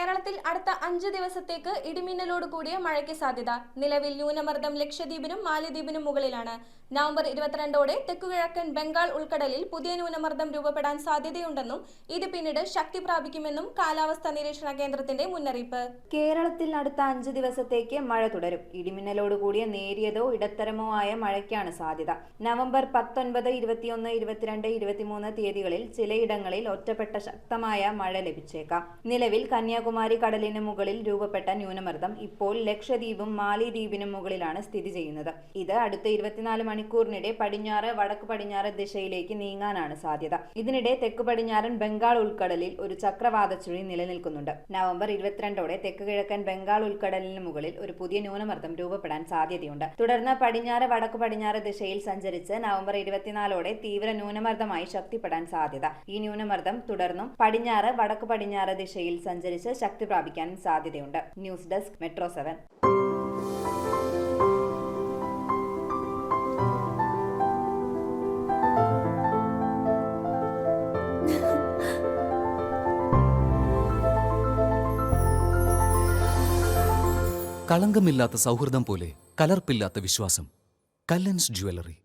കേരളത്തിൽ അടുത്ത 5 ദിവസത്തേക്ക് ഇടിമിന്നലോട് കൂടിയ മഴയ്ക്ക് സാധ്യത. നിലവിൽ ന്യൂനമർദ്ദം ലക്ഷദ്വീപിനും മാലിദ്വീപിനും മുകളിലാണ്. നവംബർ 22ഓടെ തെക്കുകിഴക്കൻ ബംഗാൾ ഉൾക്കടലിൽ പുതിയ ന്യൂനമർദ്ദം രൂപപ്പെടാൻ സാധ്യതയുണ്ടെന്നും ഇത് പിന്നീട് ശക്തി പ്രാപിക്കുമെന്നും കാലാവസ്ഥാ നിരീക്ഷണ കേന്ദ്രത്തിന്റെ മുന്നറിയിപ്പ്. കേരളത്തിൽ അടുത്ത 5 ദിവസത്തേക്ക് മഴ തുടരും. ഇടിമിന്നലോട് കൂടിയ നേരിയതോ ഇടത്തരമോ ആയ മഴയ്ക്കാണ് സാധ്യത. നവംബർ 19, 21, 22, 23 തീയതികളിൽ ചിലയിടങ്ങളിൽ ഒറ്റപ്പെട്ട ശക്തമായ മഴ ലഭിച്ചേക്കാം. നിലവിൽ കന്യാകുമാരി കടലിന് മുകളിൽ രൂപപ്പെട്ട ന്യൂനമർദ്ദം ഇപ്പോൾ ലക്ഷദ്വീപും മാലിദ്വീപിനും മുകളിലാണ് സ്ഥിതി ചെയ്യുന്നത്. ഇത് അടുത്ത 24 മണിക്കൂറിനിടെ പടിഞ്ഞാറ് വടക്ക് പടിഞ്ഞാറ് ദിശയിലേക്ക് നീങ്ങാനാണ് സാധ്യത. ഇതിനിടെ തെക്ക് പടിഞ്ഞാറൻ ബംഗാൾ ഉൾക്കടലിൽ ഒരു ചക്രവാത ചുഴി നിലനിൽക്കുന്നുണ്ട്. നവംബർ 22ഓടെ തെക്ക് കിഴക്കൻ ബംഗാൾ ഉൾക്കടലിന് മുകളിൽ ഒരു പുതിയ ന്യൂനമർദ്ദം രൂപപ്പെടാൻ സാധ്യതയുണ്ട്. തുടർന്ന് പടിഞ്ഞാറ് വടക്ക് പടിഞ്ഞാറ് ദിശയിൽ സഞ്ചരിച്ച് നവംബർ 24ഓടെ തീവ്ര ന്യൂനമർദ്ദമായി ശക്തിപ്പെടാൻ സാധ്യത. ഈ ന്യൂനമർദ്ദം തുടർന്നും പടിഞ്ഞാറ് വടക്ക് പടിഞ്ഞാറ് ദിശയിൽ സഞ്ചരിച്ച് ശക്തി പ്രാപിക്കാനും സാധ്യതയുണ്ട്. News desk metro 7. കളങ്കമില്ലാത്ത സൗഹൃദം പോലെ കലർപ്പില്ലാത്ത വിശ്വാസം. കല്ലൻസ് ജ്വല്ലറി.